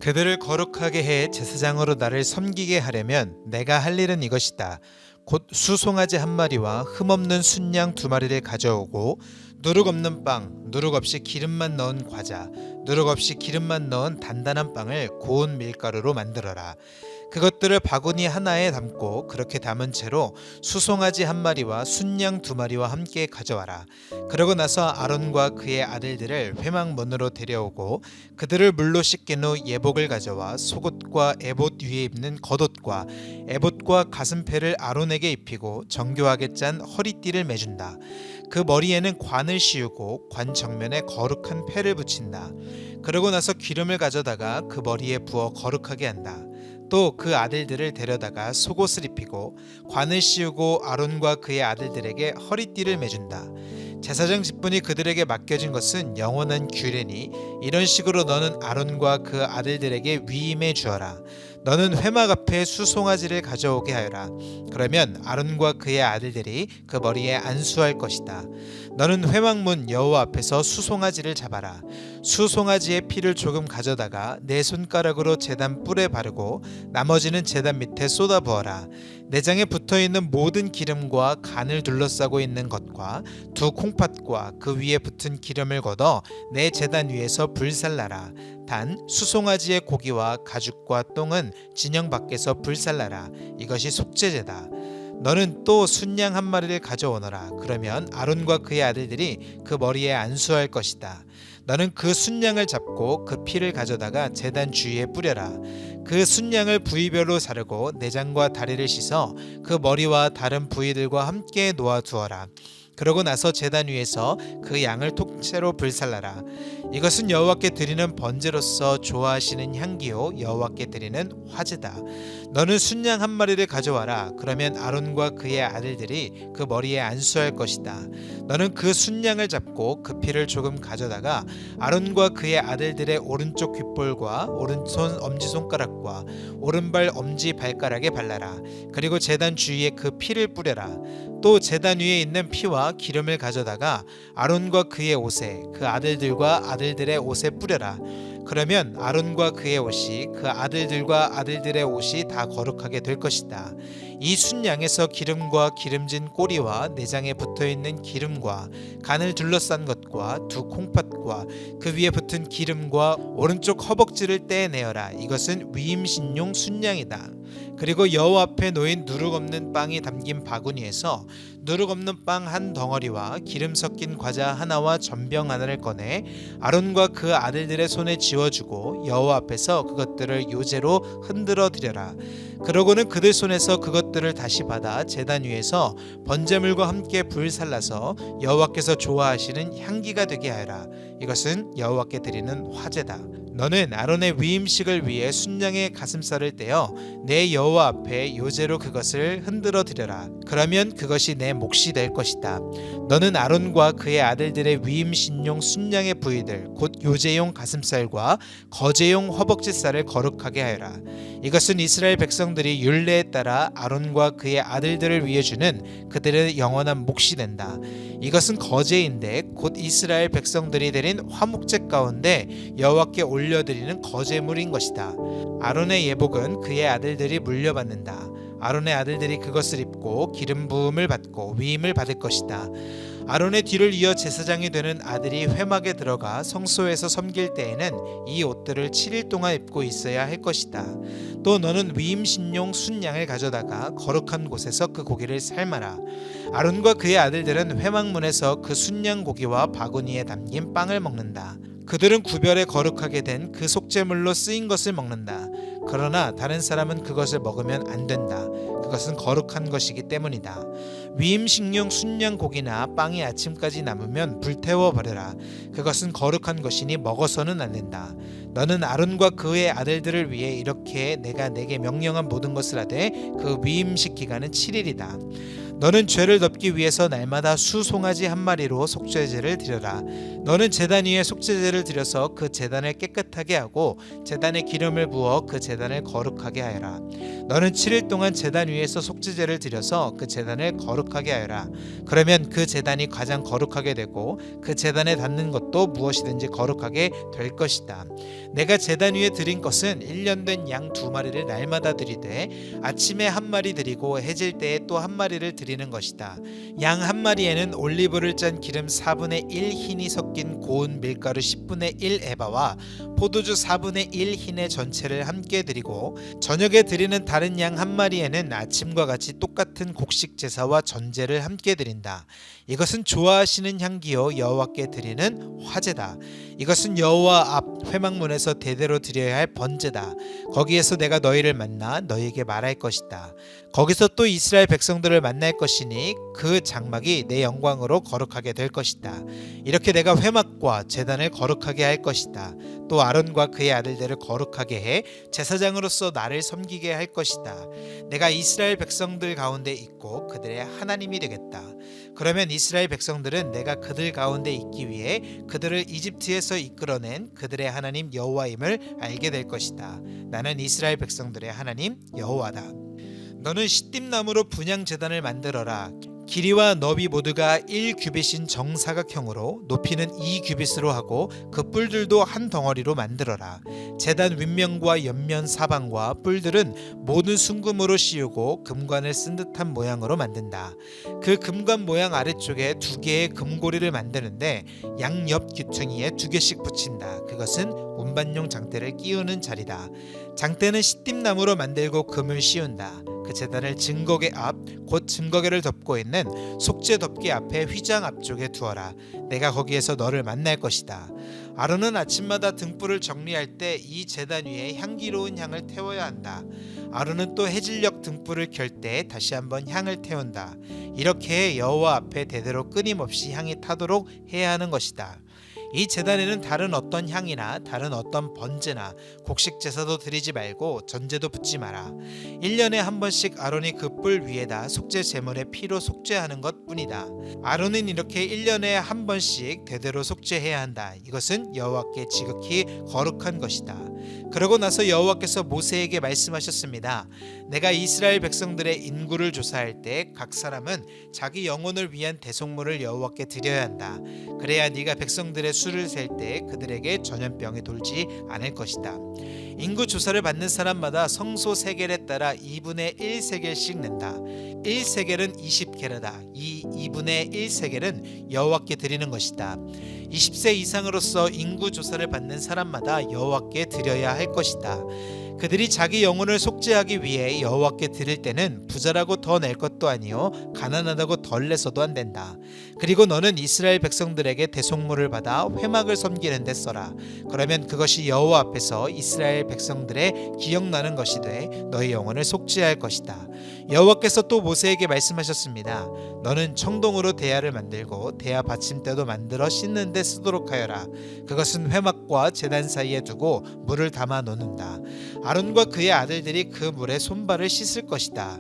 그들을 거룩하게 해 제사장으로 나를 섬기게 하려면 내가 할 일은 이것이다. 곧 수송아지 한 마리와 흠없는 순양 두 마리를 가져오고 누룩 없는 빵, 누룩 없이 기름만 넣은 과자, 누룩 없이 기름만 넣은 단단한 빵을 고운 밀가루로 만들어라. 그것들을 바구니 하나에 담고 그렇게 담은 채로 수송아지 한 마리와 순양 두 마리와 함께 가져와라. 그러고 나서 아론과 그의 아들들을 회막문으로 데려오고 그들을 물로 씻긴 후 예복을 가져와 속옷과 에봇 위에 입는 겉옷과 에봇과 가슴패를 아론에게 입히고 정교하게 짠 허리띠를 매준다. 그 머리에는 관을 씌우고 관 정면에 거룩한 패를 붙인다. 그러고 나서 기름을 가져다가 그 머리에 부어 거룩하게 한다. 또 그 아들들을 데려다가 속옷을 입히고 관을 씌우고 아론과 그의 아들들에게 허리띠를 매준다. 제사장 직분이 그들에게 맡겨진 것은 영원한 규례니 이런 식으로 너는 아론과 그 아들들에게 위임해 주어라. 너는 회막 앞에 수송아지를 가져오게 하여라. 그러면 아론과 그의 아들들이 그 머리에 안수할 것이다. 너는 회막문 여호와 앞에서 수송아지를 잡아라. 수송아지의 피를 조금 가져다가 내 손가락으로 제단 뿔에 바르고 나머지는 제단 밑에 쏟아 부어라. 내장에 붙어있는 모든 기름과 간을 둘러싸고 있는 것과 두 콩팥과 그 위에 붙은 기름을 걷어 내 제단 위에서 불살라라. 단 수송아지의 고기와 가죽과 똥은 진영 밖에서 불살라라. 이것이 속죄제다. 너는 또 순양 한 마리를 가져오너라. 그러면 아론과 그의 아들들이 그 머리에 안수할 것이다. 너는 그 순양을 잡고 그 피를 가져다가 제단 주위에 뿌려라. 그 순양을 부위별로 자르고 내장과 다리를 씻어 그 머리와 다른 부위들과 함께 놓아 두어라. 그러고 나서 제단 위에서 그 양을 통째로 불살라라. 이것은 여호와께 드리는 번제로서 좋아하시는 향기요 여호와께 드리는 화제다. 너는 순양 한 마리를 가져와라. 그러면 아론과 그의 아들들이 그 머리에 안수할 것이다. 너는 그 순양을 잡고 그 피를 조금 가져다가 아론과 그의 아들들의 오른쪽 귓볼과 오른손 엄지손가락과 오른발 엄지발가락에 발라라. 그리고 제단 주위에 그 피를 뿌려라. 또 제단 위에 있는 피와 기름을 가져다가 아론과 그의 옷에 그 아들들과 아들들의 옷에 뿌려라. 그러면 아론과 그의 옷이 그 아들들과 아들들의 옷이 다 거룩하게 될 것이다. 이 순양에서 기름과 기름진 꼬리와 내장에 붙어있는 기름과 간을 둘러싼 것과 두 콩팥과 그 위에 붙은 기름과 오른쪽 허벅지를 떼내어라. 이것은 위임신용 순양이다. 그리고 여호와 앞에 놓인 누룩 없는 빵이 담긴 바구니에서 누룩 없는 빵 한 덩어리와 기름 섞인 과자 하나와 전병 하나를 꺼내 아론과 그 아들들의 손에 쥐어주고 여호와 앞에서 그것들을 요제로 흔들어 드려라. 그러고는 그들 손에서 그것들을 다시 받아 제단 위에서 번제물과 함께 불살라서 여호와께서 좋아하시는 향기가 되게 하여라. 이것은 여호와께 드리는 화제다. 너는 아론의 위임식을 위해 순양의 가슴살을 떼어 내 여호와 앞에 요제로 그것을 흔들어 드려라. 그러면 그것이 내 몫이 될 것이다. 너는 아론과 그의 아들들의 위임신용 순양의 부위들 곧 요제용 가슴살과 거제용 허벅지살을 거룩하게 하여라. 이것은 이스라엘 백성들이 율례에 따라 아론과 그의 아들들을 위해 주는 그들의 영원한 몫이 된다. 이것은 거제인데 곧 이스라엘 백성들이 드린 화목제 가운데 여호와께 올려드리는 거제물인 것이다. 아론의 예복은 그의 아들들이 물려받는다. 아론의 아들들이 그것을 입고 기름 부음을 받고 위임을 받을 것이다. 아론의 뒤를 이어 제사장이 되는 아들이 회막에 들어가 성소에서 섬길 때에는 이 옷들을 7일 동안 입고 있어야 할 것이다. 또 너는 위임신용 순양을 가져다가 거룩한 곳에서 그 고기를 삶아라. 아론과 그의 아들들은 회막문에서 그 순양 고기와 바구니에 담긴 빵을 먹는다. 그들은 구별에 거룩하게 된 그 속죄물로 쓰인 것을 먹는다. 그러나 다른 사람은 그것을 먹으면 안 된다. 그것은 거룩한 것이기 때문이다. 위임식용 순양 고기나 빵이 아침까지 남으면 불태워 버려라. 그것은 거룩한 것이니 먹어서는 안 된다. 너는 아론과 그의 아들들을 위해 이렇게 내가 내게 명령한 모든 것을 하되 그 위임식 기간은 7일이다. 너는 죄를 덮기 위해서 날마다 수송아지 한 마리로 속죄제를 드려라. 너는 제단 위에 속죄제를 드려서 그 제단을 깨끗하게 하고 제단에 기름을 부어 그 제단을 거룩하게 하여라. 너는 7일 동안 제단 위에서 속죄제를 드려서 그 제단을 거룩하게 하여라. 그러면 그 제단이 가장 거룩하게 되고 그 제단에 닿는 것도 무엇이든지 거룩하게 될 것이다. 내가 제단 위에 드린 것은 1년 된 양 2마리를 날마다 드리되 아침에 한 마리 드리고 해질 때에 또 한 마리를 드리는 것이다. 양 한 마리에는 올리브를 짠 기름 4분의 1 흰이 섞인 고운 밀가루 10분의 1 에바와 포도주 4분의 1 흰의 전체를 함께 드리고 저녁에 드리는 다른 양 한 마리에는 아침과 같이 똑같은 곡식 제사와 전제를 함께 드린다. 이것은 좋아하시는 향기요 여호와께 드리는 화제다. 이것은 여호와 앞 회막문에서 대대로 드려야 할 번제다. 거기에서 내가 너희를 만나 너희에게 말할 것이다. 거기서 또 이스라엘 백성들을 만날 것이니 그 장막이 내 영광으로 거룩하게 될 것이다. 이렇게 내가 회막과 제단을 거룩하게 할 것이다. 또 아론과 그의 아들들을 거룩하게 해 제사장으로서 나를 섬기게 할 것이다. 내가 이스라엘 백성들 가운데 있고 그들의 하나님이 되겠다. 그러면 이스라엘 백성들은 내가 그들 가운데 있기 위해 그들을 이집트에서 이끌어낸 그들의 하나님 여호와임을 알게 될 것이다. 나는 이스라엘 백성들의 하나님 여호와다. 너는 시띠나무로 분향 제단을 만들어라. 길이와 너비 모두가 1규빗인 정사각형으로 높이는 2규빗으로 하고 그 뿔들도 한 덩어리로 만들어라. 제단 윗면과 옆면 사방과 뿔들은 모든 순금으로 씌우고 금관을 쓴 듯한 모양으로 만든다. 그 금관 모양 아래쪽에 2개의 금고리를 만드는데 양옆 귀퉁이에 2개씩 붙인다. 그것은 운반용 장대를 끼우는 자리다. 장대는 시띠나무로 만들고 금을 씌운다. 그 제단을 증거계 앞 곧 증거계를 덮고 있는 속죄 덮개 앞에 휘장 앞쪽에 두어라. 내가 거기에서 너를 만날 것이다. 아론은 아침마다 등불을 정리할 때 이 제단 위에 향기로운 향을 태워야 한다. 아론은 또 해질녘 등불을 켤 때 다시 한번 향을 태운다. 이렇게 여호와 앞에 대대로 끊임없이 향이 타도록 해야 하는 것이다. 이 제단에는 다른 어떤 향이나 다른 어떤 번제나 곡식 제사도 드리지 말고 전제도 붓지 마라. 1년에 한 번씩 아론이 그 뿔 위에다 속죄 제물의 피로 속죄하는 것 뿐이다. 아론은 이렇게 1년에 한 번씩 대대로 속죄해야 한다. 이것은 여호와께 지극히 거룩한 것이다. 그러고 나서 여호와께서 모세에게 말씀하셨습니다. 내가 이스라엘 백성들의 인구를 조사할 때 각 사람은 자기 영혼을 위한 대속물을 여호와께 드려야 한다. 그래야 네가 백성들의 수를 셀 때 그들에게 전염병이 돌지 않을 것이다. 인구 조사를 받는 사람마다 성소 세겔에 따라 2분의 1 세겔씩 낸다. 1 세겔은 20게라다. 이 2분의 1 세겔은 여호와께 드리는 것이다. 20세 이상으로서 인구 조사를 받는 사람마다 여호와께 드려야 할 것이다. 그들이 자기 영혼을 속죄하기 위해 여호와께 드릴 때는 부자라고 더 낼 것도 아니요 가난하다고 덜 내서도 안 된다. 그리고 너는 이스라엘 백성들에게 대속물을 받아 회막을 섬기는 데 써라. 그러면 그것이 여호와 앞에서 이스라엘 백성들의 기억나는 것이 돼 너희 영혼을 속죄할 것이다. 여호와께서 또 모세에게 말씀하셨습니다. 너는 청동으로 대야를 만들고 대야 받침대도 만들어 씻는 데 쓰도록 하여라. 그것은 회막과 제단 사이에 두고 물을 담아 놓는다. 아론과 그의 아들들이 그 물에 손발을 씻을 것이다.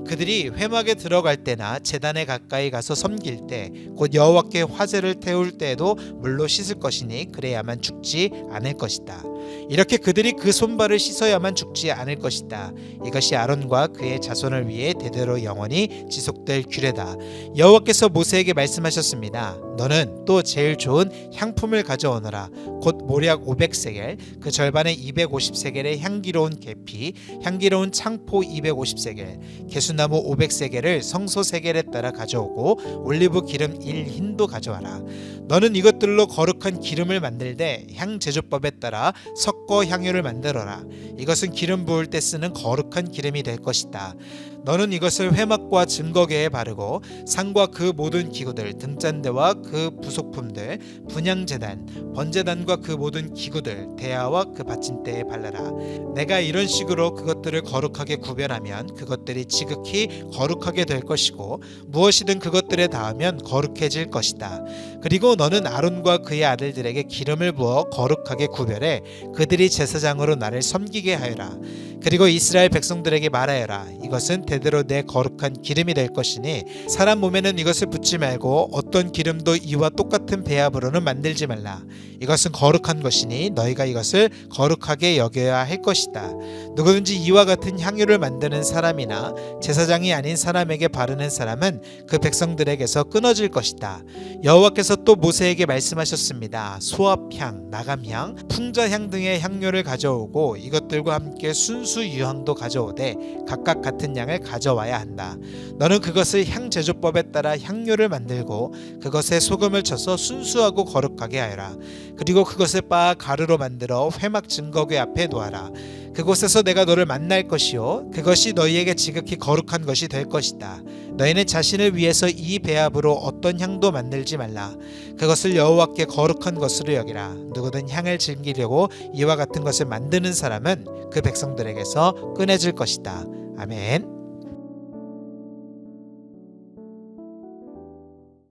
그들이 회막에 들어갈 때나 제단에 가까이 가서 섬길 때 곧 여호와께 화제를 태울 때에도 물로 씻을 것이니 그래야만 죽지 않을 것이다. 이렇게 그들이 그 손발을 씻어야만 죽지 않을 것이다. 이것이 아론과 그의 자손을 위해 대대로 영원히 지속될 규례다. 여호와께서 모세에게 말씀하셨습니다. 너는 또 제일 좋은 향품을 가져오너라. 곧 모략 500세겔, 그 절반의 250세겔의 향기로운 계피, 향기로운 창포 250세겔, 개수나무 500세겔을 성소 세겔에 따라 가져오고 올리브 기름 1흰도 가져와라. 너는 이것들로 거룩한 기름을 만들되 향 제조법에 따라 섞어 향유를 만들어라. 이것은 기름 부을 때 쓰는 거룩한 기름이 될 것이다. 너는 이것을 회막과 증거계에 바르고 상과 그 모든 기구들, 등잔대와 그 부속품들, 분향제단, 번제단과 그 모든 기구들, 대야와 그 받침대에 발라라. 내가 이런 식으로 그것들을 거룩하게 구별하면 그것들이 지극히 거룩하게 될 것이고 무엇이든 그것들에 닿으면 거룩해질 것이다. 그리고 너는 아론과 그의 아들들에게 기름을 부어 거룩하게 구별해 그들이 제사장으로 나를 섬기게 하여라. 그리고 이스라엘 백성들에게 말하여라. 이것은 대대로 내 거룩한 기름이 될 것이니 사람 몸에는 이것을 붓지 말고 어떤 기름도 이와 똑같은 배합으로는 만들지 말라. 이것은 거룩한 것이니 너희가 이것을 거룩하게 여겨야 할 것이다. 누구든지 이와 같은 향유를 만드는 사람이나 제사장이 아닌 사람에게 바르는 사람은 그 백성들에게서 끊어질 것이다. 여호와께서 또 모세에게 말씀하셨습니다. 소합향, 나감향, 풍자향 등의 향료를 가져오고 이것들과 함께 순수 유향도 가져오되 각각 같은 양을 가져와야 한다. 너는 그것을 향 제조법에 따라 향료를 만들고 그것에 소금을 쳐서 순수하고 거룩하게 하여라. 그리고 그것을 빻아 가루로 만들어 회막 증거궤 앞에 놓아라. 그곳에서 내가 너를 만날 것이요 그것이 너희에게 지극히 거룩한 것이 될 것이다. 너희는 자신을 위해서 이 배합으로 어떤 향도 만들지 말라. 그것을 여호와께 거룩한 것으로 여기라. 누구든 향을 즐기려고 이와 같은 것을 만드는 사람은 그 백성들에게서 끊어질 것이다. 아멘.